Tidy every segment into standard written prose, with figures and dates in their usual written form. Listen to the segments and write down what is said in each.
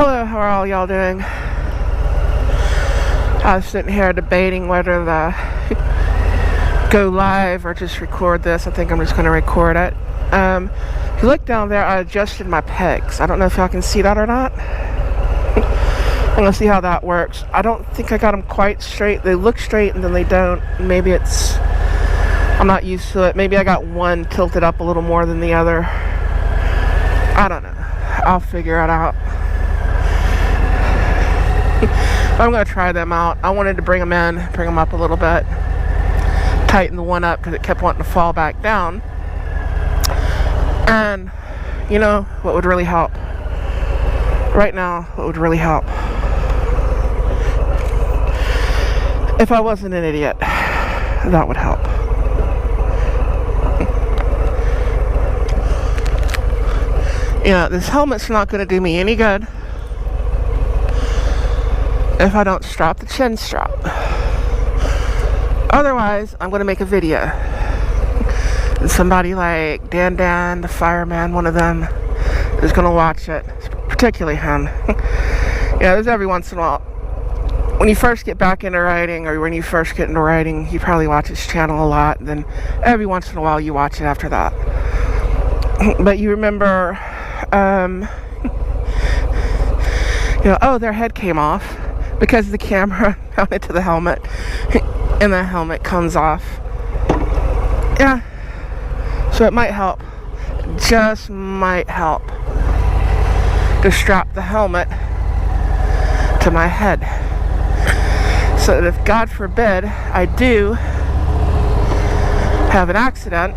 Hello, how are all y'all doing? I was sitting here debating whether to go live or just record this. I think I'm just going to record it. If you look down there, I adjusted my pegs. I don't know if y'all can see that or not. I'm going to see how that works. I don't think I got them quite straight. They look straight and then they don't. Maybe I'm not used to it. Maybe I got one tilted up a little more than the other. I don't know. I'll figure it out. I'm going to try them out. I wanted to bring them up a little bit, tighten the one up because it kept wanting to fall back down. And you know what would really help? Right now, what would really help? If I wasn't an idiot, that would help. You know, this helmet's not going to do me any good if I don't strap the chin strap. Otherwise, I'm going to make a video. And somebody like Dan, the fireman, one of them, is going to watch it. Particularly him. Yeah, there's every once in a while. When you first get back into riding, or when you first get into riding, you probably watch his channel a lot. And then every once in a while, you watch it after that. But you remember, you know, oh, their head came off. Because the camera mounted to the helmet and the helmet comes off. Yeah. So it might help. Just might help to strap the helmet to my head. So that if God forbid I do have an accident,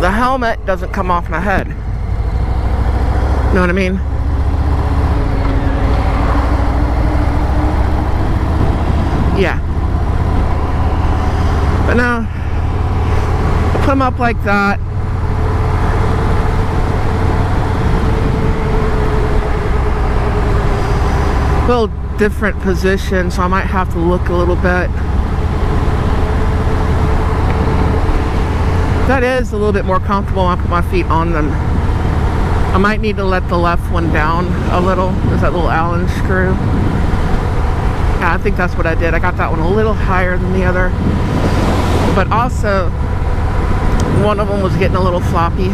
the helmet doesn't come off my head. Know what I mean? Yeah. But no, put them up like that. A little different position, so I might have to look a little bit. That is a little bit more comfortable when I put my feet on them. I might need to let the left one down a little. There's that little Allen screw. I think that's what I did. I got that one a little higher than the other. But also, one of them was getting a little floppy.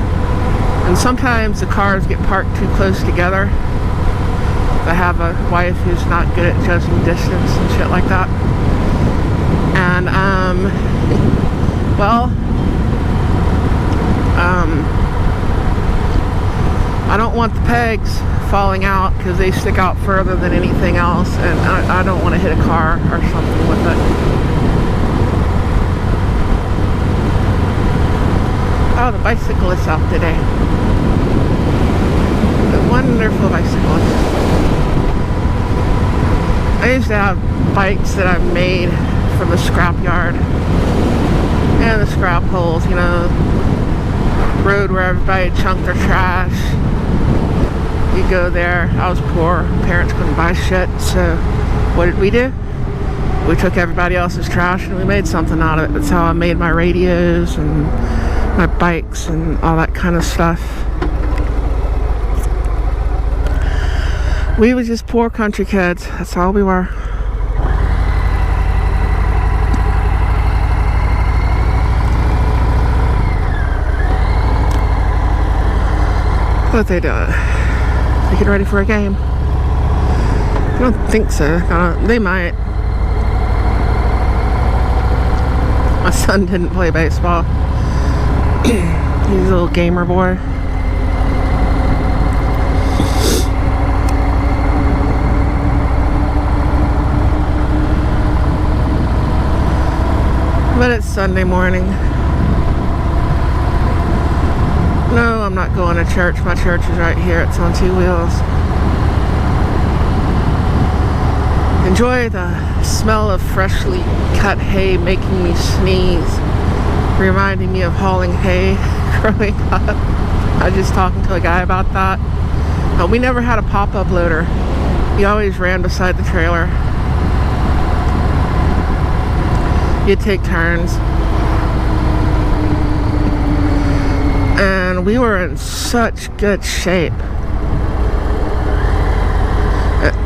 And sometimes the cars get parked too close together. I have a wife who's not good at judging distance and shit like that. And, well, I don't want the pegs falling out because they stick out further than anything else, and I don't want to hit a car or something with it. Oh, the bicyclist out today. The wonderful bicyclist. I used to have bikes that I made from the scrapyard and the scrap holes, you know, road where everybody chunked their trash. You go there. I was poor. Parents couldn't buy shit. So what did we do? We took everybody else's trash and we made something out of it. That's how I made my radios and my bikes and all that kind of stuff. We was just poor country kids. That's all we were. What they doing? They getting ready for a game? I don't think so. They might. My son didn't play baseball. He's a little gamer boy. But it's Sunday morning. No, I'm not going to church. My church is right here. It's on 2 wheels. Enjoy the smell of freshly cut hay making me sneeze. Reminding me of hauling hay growing up. I was just talking to a guy about that. We never had a pop-up loader. He always ran beside the trailer. You'd take turns. And we were in such good shape.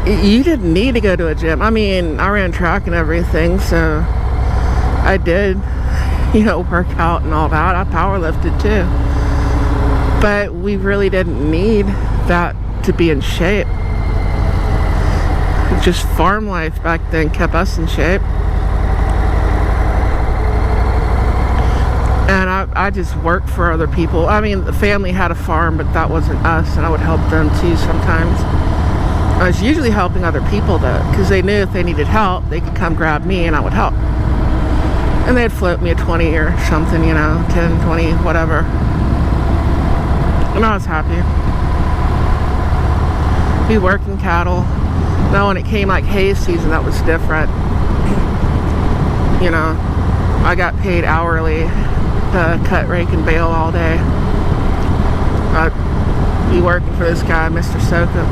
You didn't need to go to a gym. I mean, I ran track and everything, so I did, work out and all that. I power lifted too. But we really didn't need that to be in shape. Just farm life back then kept us in shape. And I just worked for other people. I mean, the family had a farm, but that wasn't us, and I would help them too sometimes. I was usually helping other people though, because they knew if they needed help, they could come grab me and I would help. And they'd float me a 20 or something, 10, 20, whatever. And I was happy. We worked in cattle. Now when it came like hay season, that was different. I got paid hourly to cut, rake, and bale all day. I'd be working for this guy, Mr. Soka.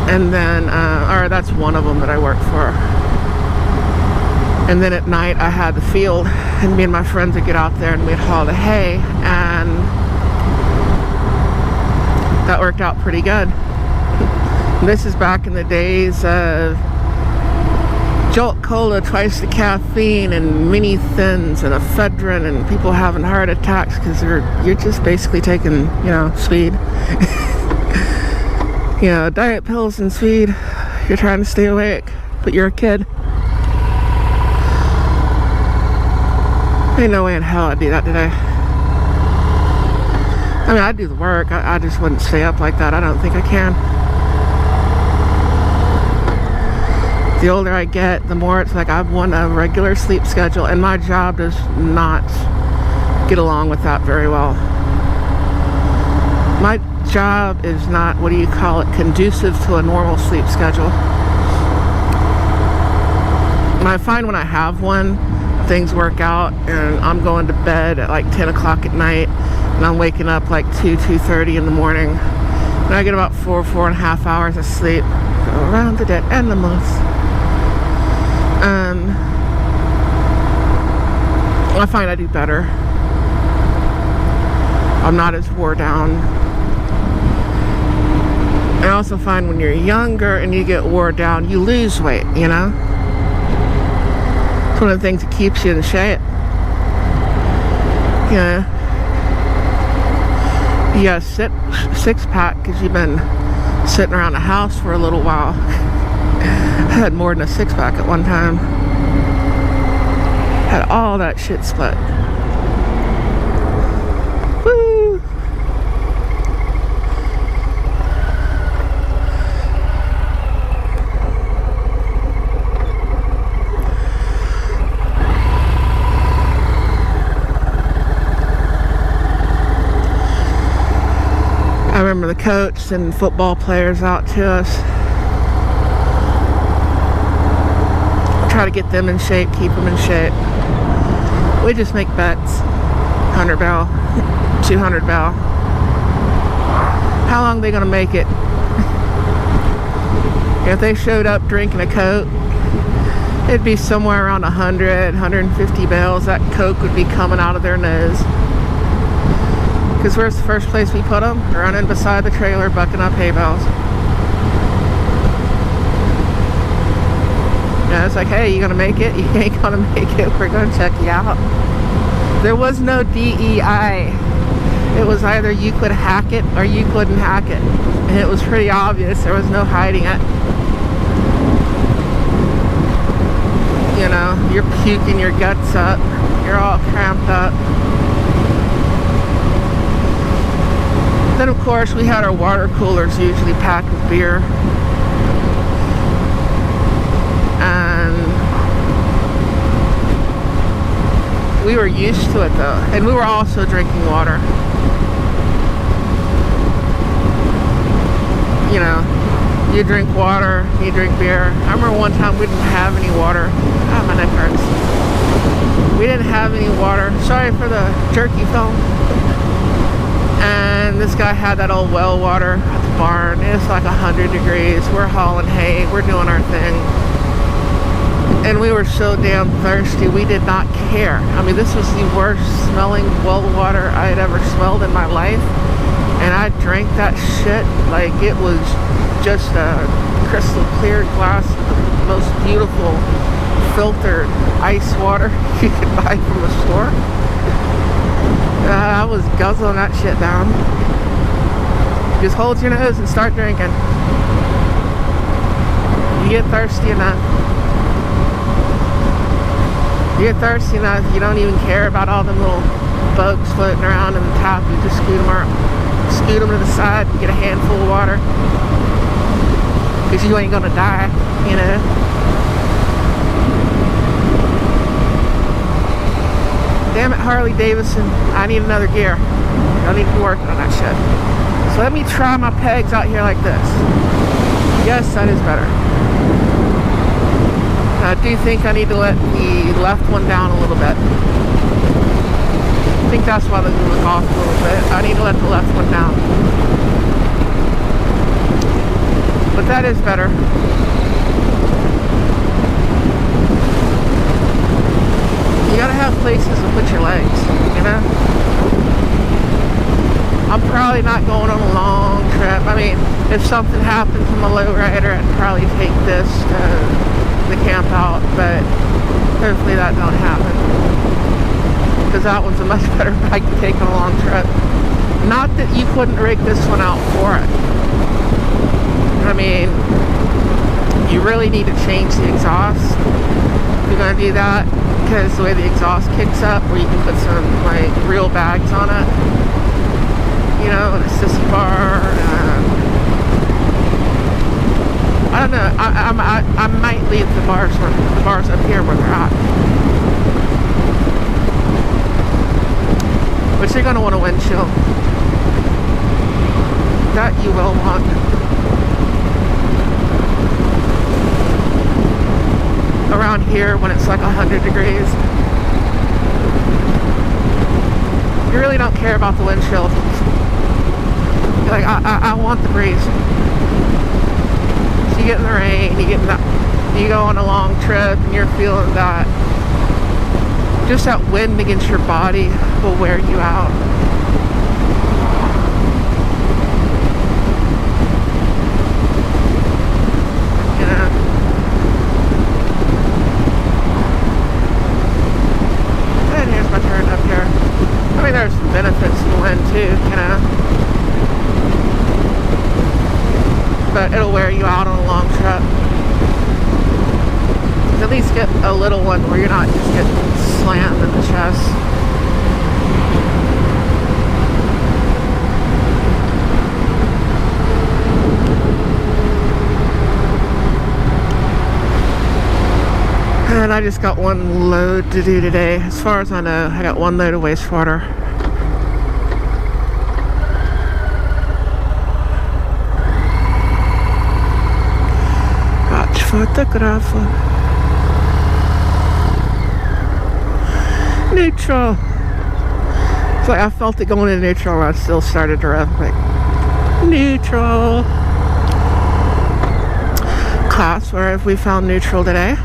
And then, or that's one of them that I worked for. And then at night I had the field, and me and my friends would get out there and we'd haul the hay, and that worked out pretty good. This is back in the days of Jolt Cola, twice the caffeine, and mini thins, and ephedrine, and people having heart attacks because you're just basically taking, speed. Diet pills and speed. You're trying to stay awake, but you're a kid. Ain't no way in hell I'd do that today. I mean, I'd do the work. I just wouldn't stay up like that. I don't think I can. The older I get, the more it's like I want a regular sleep schedule, and my job does not get along with that very well. My job is not, conducive to a normal sleep schedule. And I find when I have one, things work out, and I'm going to bed at like 10 o'clock at night, and I'm waking up like 2:30 in the morning, and I get about 4.5 hours of sleep. Go around the dead animals. I find I do better. I'm not as wore down. I also find when you're younger and you get wore down, you lose weight, It's one of the things that keeps you in shape. You got a six-pack because you've been sitting around the house for a little while. I had more than a six-pack at one time. Had all that shit split. Woo! I remember the coach sending football players out to us. Try to get them in shape, keep them in shape. We just make bets. 100 bell, 200 bell. How long are they gonna make it? If they showed up drinking a Coke, it'd be somewhere around 100, 150 bells. That Coke would be coming out of their nose. Because where's the first place we put them? Running beside the trailer, bucking up hay bales. It's like, hey, you gonna make it? You ain't gonna make it. We're gonna check you out. There was no DEI. It was either you could hack it or you couldn't hack it. And it was pretty obvious. There was no hiding it. You're puking your guts up. You're all cramped up. Then, of course, we had our water coolers usually packed with beer. We were used to it though, and we were also drinking water. You drink water, you drink beer. I remember one time we didn't have any water. Ah, my neck hurts. We didn't have any water. Sorry for the jerky film. And this guy had that old well water at the barn. It's like 100 degrees. We're hauling hay. We're doing our thing. And we were so damn thirsty, we did not care. I mean, this was the worst smelling well water I had ever smelled in my life. And I drank that shit like it was just a crystal clear glass of the most beautiful filtered ice water you could buy from the store. I was guzzling that shit down. Just hold your nose and start drinking. You get thirsty enough. You get thirsty enough, you don't even care about all them little bugs floating around in the tap. You just scoot them to the side and get a handful of water. Because you ain't gonna die, you know. Damn it, Harley-Davidson, I need another gear. I need to be working on that shit. So let me try my pegs out here like this. Yes, that is better. I do think I need to let the left one down a little bit. I think that's why they look off a little bit. I need to let the left one down. But that is better. You gotta have places to put your legs, you know? I'm probably not going on a long trip. I mean, if something happened to my lowrider, I'd probably take this to the camp out, but hopefully that don't happen. Because that one's a much better bike to take on a long trip. Not that you couldn't rig this one out for it. I mean, you really need to change the exhaust if you're going to do that, because the way the exhaust kicks up, where you can put some like real bags on it, you know, and a sissy bar. I don't know. I might leave the bars up here where they're at, but you're going to want a windshield. That you will want. Around here when it's like 100 degrees, you really don't care about the windshield. You're like, I want the breeze. So you get in the rain, you go on a long trip and you're feeling that, just that wind against your body will wear you out. There's some benefits to the wind too, you know, but it'll wear you out on a long trip. At least get a little one where you're not just getting slammed in the chest. And I just got one load to do today. As far as I know, I got one load of wastewater. Photographer. Neutral. It's like I felt it going into neutral when I still started to rev. Like, neutral. Class, where have we found neutral today?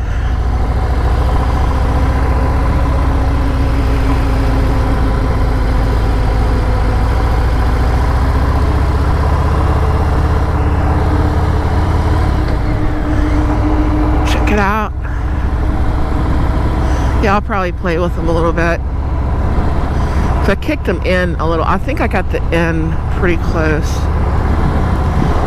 It out. Yeah, I'll probably play with them a little bit. So I kicked them in a little. I think I got the in pretty close.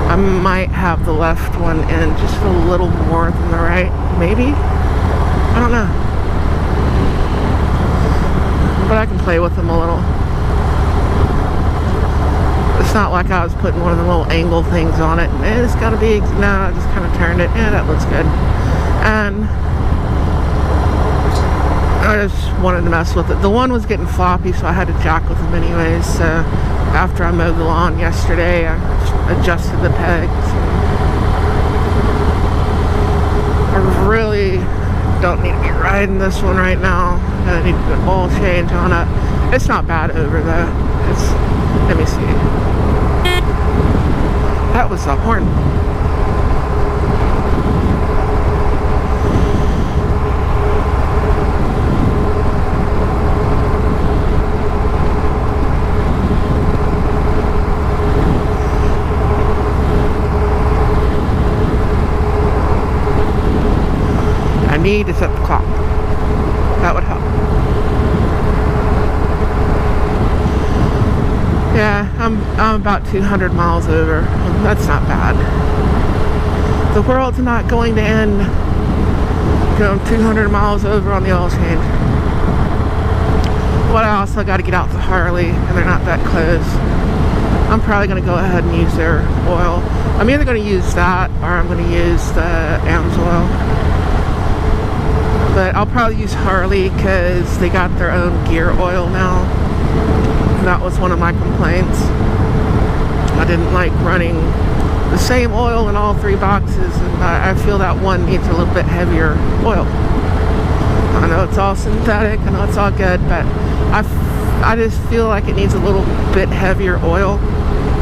I might have the left one in just a little more than the right. Maybe? I don't know. But I can play with them a little. It's not like I was putting one of the little angle things on it. It's gotta be, no, I just kind of turned it. Yeah, that looks good. And I just wanted to mess with it. The one was getting floppy, so I had to jack with them anyways. So after I mowed the lawn yesterday, I adjusted the pegs. I really don't need to be riding this one right now. I need to do an oil change on it. It's not bad over though. Let me see. That was a horn. me to set the clock. That would help. Yeah, I'm about 200 miles over. That's not bad. The world's not going to end, 200 miles over on the oil change. But I also got to get out to Harley, and they're not that close. I'm probably going to go ahead and use their oil. I'm either going to use that, or I'm going to use the AMS oil. But I'll probably use Harley, because they got their own gear oil now. That was one of my complaints. I didn't like running the same oil in all 3 boxes, and I feel that one needs a little bit heavier oil. I know it's all synthetic, I know it's all good, but I just feel like it needs a little bit heavier oil.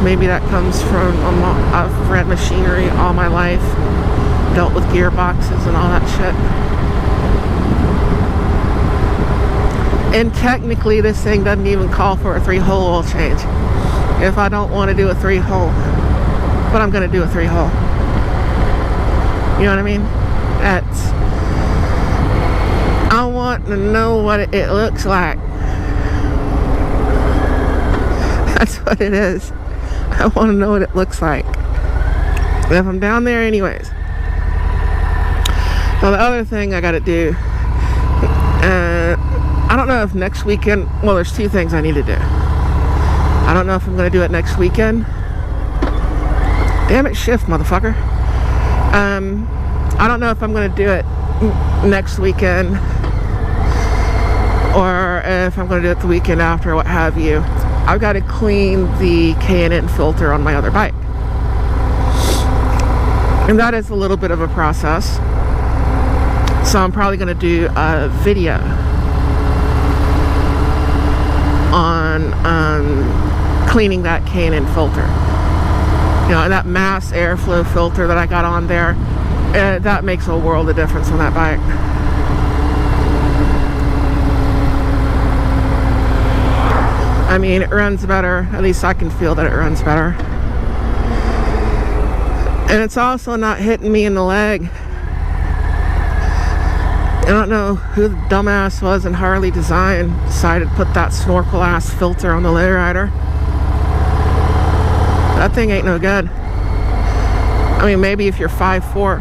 Maybe that comes from, I've ran machinery all my life, dealt with gearboxes and all that shit. And technically this thing doesn't even call for a 3-hole oil change. If I don't want to do a 3-hole, but I'm going to do a 3-hole. You know what I mean? I want to know what it looks like. That's what it is. I want to know what it looks like. If I'm down there anyways. Now the other thing I got to do, I don't know if next weekend, well, there's 2 things I need to do. I don't know if I'm going to do it next weekend. Damn it, shift, motherfucker. I don't know if I'm going to do it next weekend, or if I'm going to do it the weekend after, what have you. I've got to clean the K&N filter on my other bike. And that is a little bit of a process. So I'm probably going to do a video on cleaning that K&N filter. You know, that mass airflow filter that I got on there, that makes a world of difference on that bike. I mean, it runs better. At least I can feel that it runs better. And it's also not hitting me in the leg. I don't know who the dumbass was in Harley Design decided to put that snorkel ass filter on the lowrider. That thing ain't no good. I mean, maybe if you're 5'4".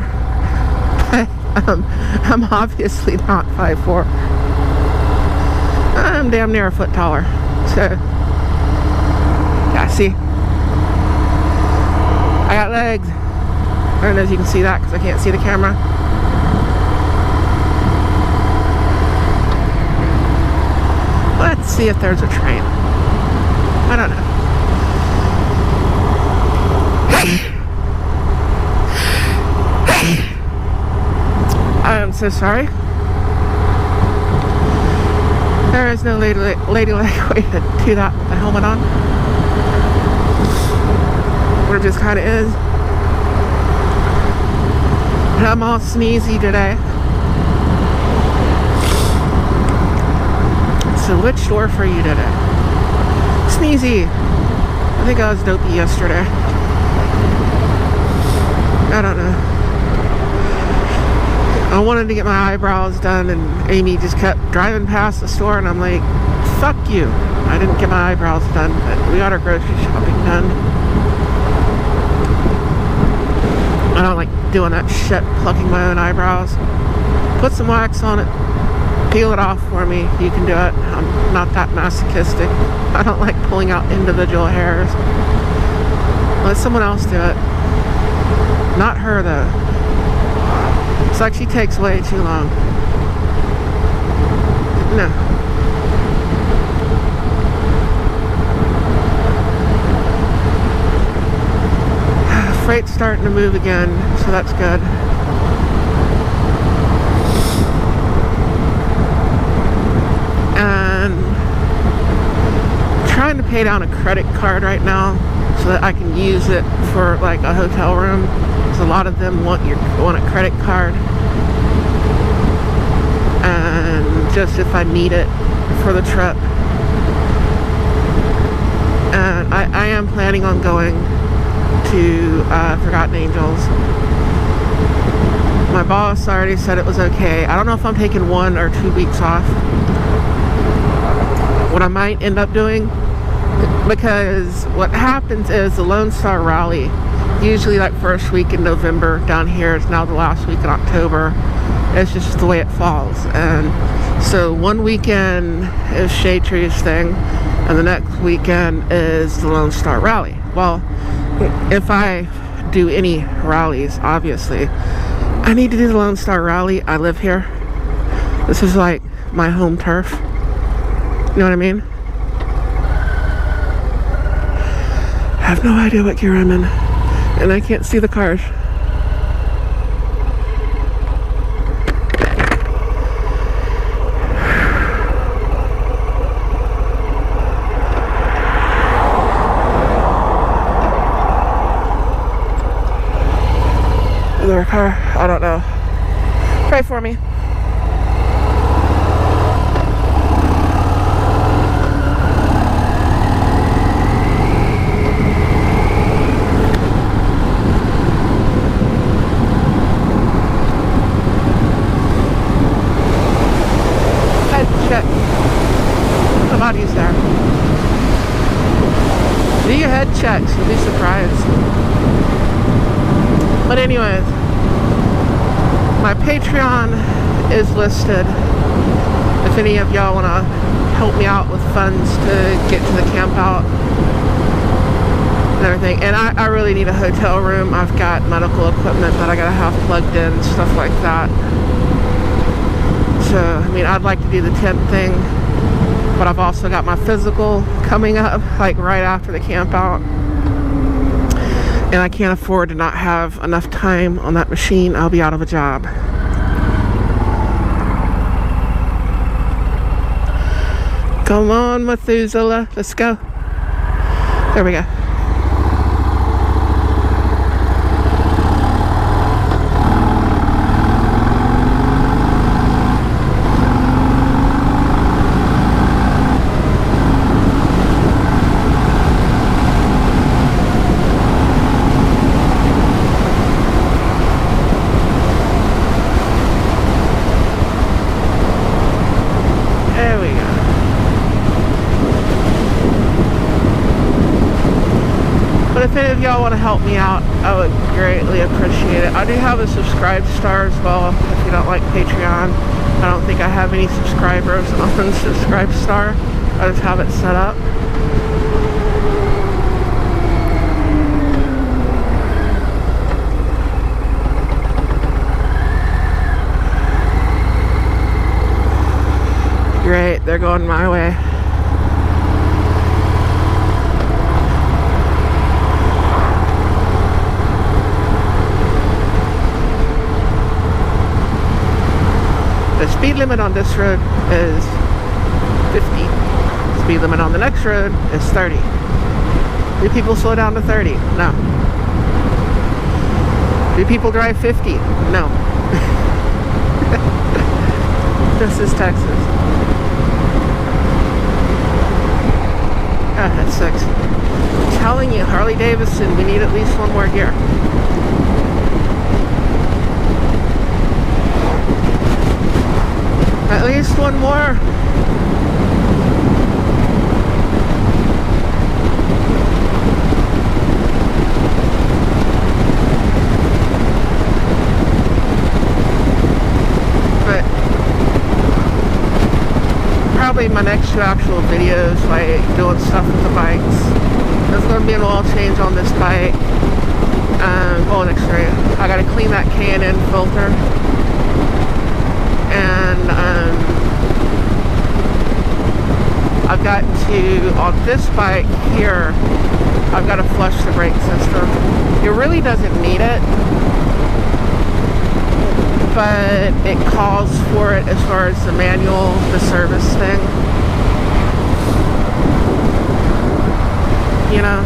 I'm obviously not 5'4". I'm damn near a foot taller. So, yeah, see? I got legs. I don't know if you can see that because I can't see the camera. Let's see if there's a train. I don't know. I am so sorry. There is no ladylike way to do that with the helmet on. It just kind of is. I'm all sneezy today. So which store for you today? Sneezy. I think I was dopey yesterday. I don't know. I wanted to get my eyebrows done, and Amy just kept driving past the store, and I'm like, fuck you. I didn't get my eyebrows done, but we got our grocery shopping done. I don't like doing that shit, plucking my own eyebrows. Put some wax on it, peel it off for me. You can do it. I'm not that masochistic. I don't like pulling out individual hairs. Let someone else do it. Not her, though. It's like she takes way too long. No. Freight's starting to move again, so that's good. And I'm trying to pay down a credit card right now so that I can use it for like a hotel room. Because a lot of them want a credit card. And just if I need it for the trip. And I am planning on going to Forgotten Angels. My boss already said it was okay. I don't know if I'm taking 1 or 2 weeks off. What I might end up doing, because what happens is the Lone Star Rally, usually like first week in November down here, it's now the last week in October. It's just the way it falls. And so one weekend is Shade Tree's thing, and the next weekend is the Lone Star Rally. Well, if I do any rallies, obviously, I need to do the Lone Star Rally. I live here. This is like my home turf. You know what I mean? I have no idea what gear I'm in, and I can't see the cars. Is there a car? I don't know. Pray for me. Check. Somebody's there. Do your head checks. You'll be surprised. But anyways, my Patreon is listed. If any of y'all want to help me out with funds to get to the camp out and everything. And I really need a hotel room. I've got medical equipment that I gotta have plugged in, stuff like that. So, I mean, I'd like to do the tent thing, but I've also got my physical coming up, like right after the camp out. And I can't afford to not have enough time on that machine. I'll be out of a job. Come on, Methuselah. Let's go. There we go. If any of y'all want to help me out, I would greatly appreciate it. I do have a subscribe star as well. If you don't like Patreon, I don't think I have any subscribers on subscribe star. I just have it set up. Great, they're going my way. The speed limit on this road is 50. Speed limit on the next road is 30. Do people slow down to 30? No. Do people drive 50? No. This is Texas. Ah, that sucks. I'm telling you, Harley-Davidson, we need at least one more gear. At least one more. But probably my next 2 actual videos, like doing stuff with the bikes. There's going to be an oil change on this bike. Well, next year I got to clean that K&N filter. And I've got to, on this bike here, I've got to flush the brake system. It really doesn't need it, but it calls for it as far as the manual, the service thing. You know?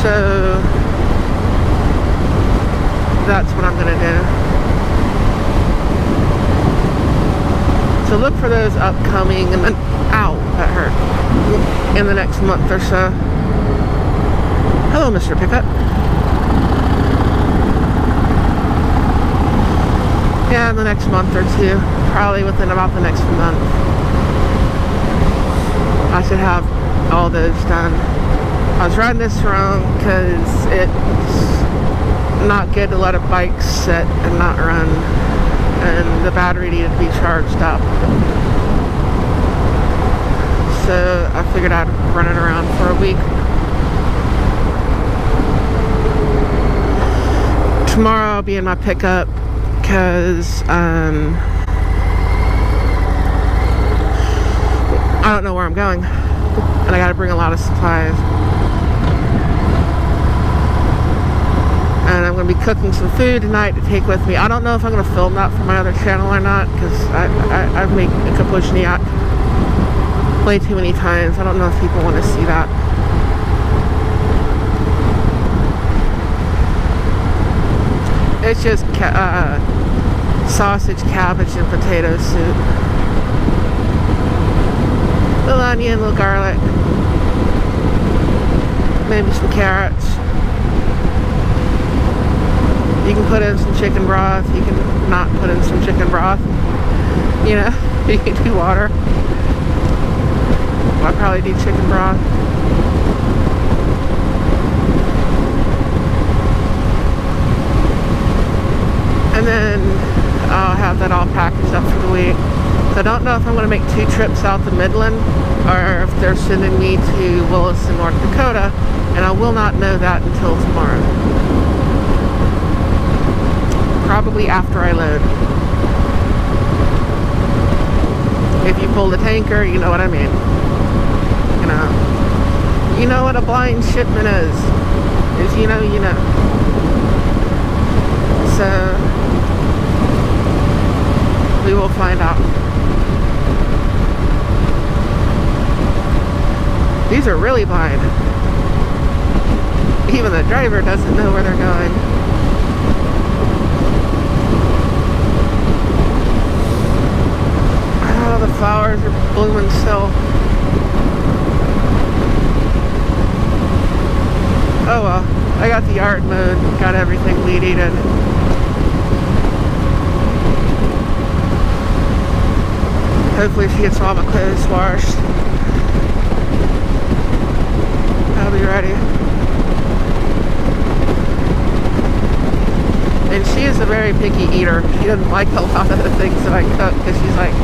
So that's what I'm going to do. So look for those upcoming, and then, ow, that hurt, in the next month or so. Hello, Mr. Pickup. the next month or two. Probably within about the next month. I should have all those done. I was riding this wrong because it's not good to let a bike sit and not run. And the battery needed to be charged up. So I figured I'd run it around for a week. Tomorrow I'll be in my pickup because I don't know where I'm going, and I gotta bring a lot of supplies. And I'm gonna be cooking some food tonight to take with me. I don't know if I'm gonna film that for my other channel or not, because I've made a kapuzniak way too many times. I don't know if people want to see that. It's just sausage, cabbage, and potato soup. Little onion, little garlic, maybe some carrots. You can put in some chicken broth. You can not put in some chicken broth. You know, you can do water. I'll probably do chicken broth. And then I'll have that all packaged up for the week. So I don't know if I'm going to make 2 trips out to Midland or if they're sending me to Williston, North Dakota. And I will not know that until tomorrow. Probably after I load. If you pull the tanker, you know what I mean. You know what a blind shipment is. If you know, you know. So we will find out. These are really blind. Even the driver doesn't know where they're going. Oh, the flowers are blooming still. Oh well, I got the yard mowed, got everything weed-eated. Hopefully she gets all my clothes washed. I'll be ready. And she is a very picky eater. She doesn't like a lot of the things that I cook because she's like,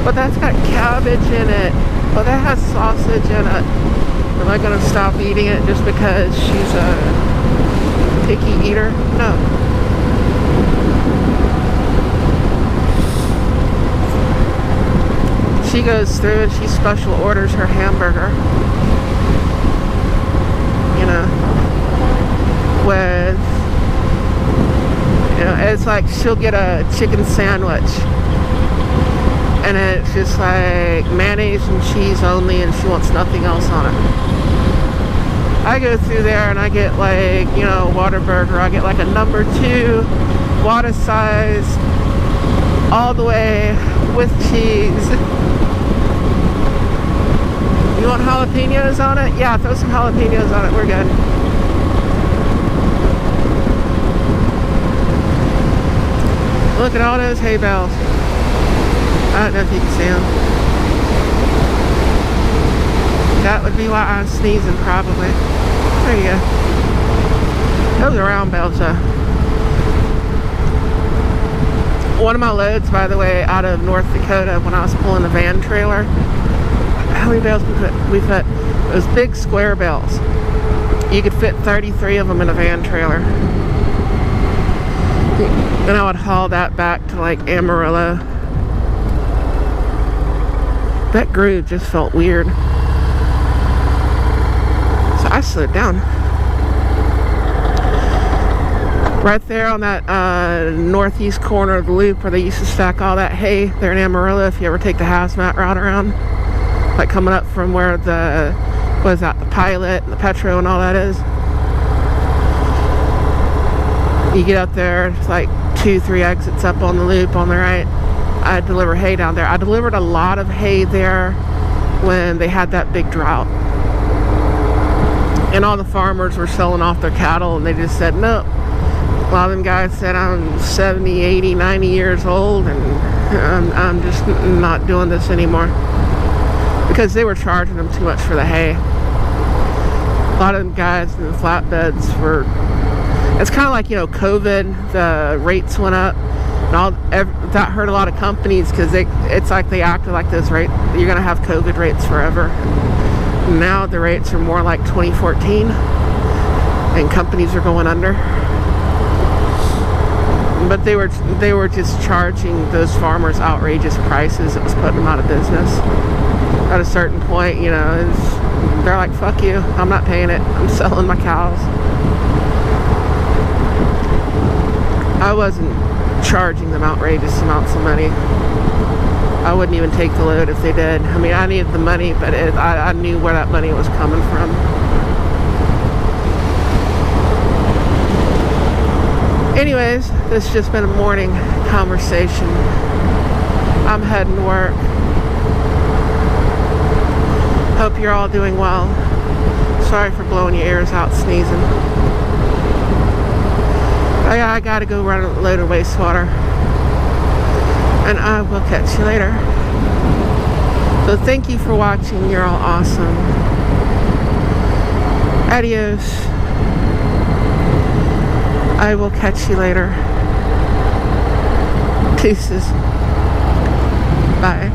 but that's got cabbage in it. But that has sausage in it. Am I going to stop eating it just because she's a picky eater? No. She goes through and she special orders her hamburger. You know, with, you know, it's like she'll get a chicken sandwich. And it's just like mayonnaise and cheese only, and she wants nothing else on it. I go through there and I get like, you know, Whataburger. I get like a number 2, Whata size, all the way with cheese. You want jalapenos on it? Yeah, throw some jalapenos on it. We're good. Look at all those hay bales. I don't know if you can see them. That would be why I'm sneezing, probably. There you go. Those are round bales, though. One of my loads, by the way, out of North Dakota, when I was pulling the van trailer, how many bales we put? Those big square bales. You could fit 33 of them in a van trailer. And I would haul that back to like Amarillo. That groove just felt weird. So I slowed down. Right there on that northeast corner of the loop where they used to stack all that hay there in Amarillo, if you ever take the hazmat route around. Like coming up from where the, what is that, the Pilot and the Petro and all that is. You get up there, it's like 2-3 exits up on the loop on the right. I deliver hay down there. I delivered a lot of hay there when they had that big drought. And all the farmers were selling off their cattle, and they just said, no, A lot of them guys said I'm 70, 80, 90 years old, and I'm just not doing this anymore, because they were charging them too much for the hay. A lot of them guys in the flatbeds were, it's kind of like, you know, COVID, the rates went up, and that hurt a lot of companies, because it's like they acted like this, right? You're going to have COVID rates forever. Now the rates are more like 2014, and companies are going under. But they were just charging those farmers outrageous prices. It was putting them out of business. At a certain point, you know, they're like, fuck you, I'm not paying it, I'm selling my cows. I wasn't charging them outrageous amounts of money. I wouldn't even take the load if they did. I mean, I needed the money, but I knew where that money was coming from. Anyways, this has just been a morning conversation. I'm heading to work. Hope you're all doing well. Sorry for blowing your ears out sneezing. I gotta go run a load of wastewater. And I will catch you later. So thank you for watching. You're all awesome. Adios. I will catch you later. Deuces. Bye.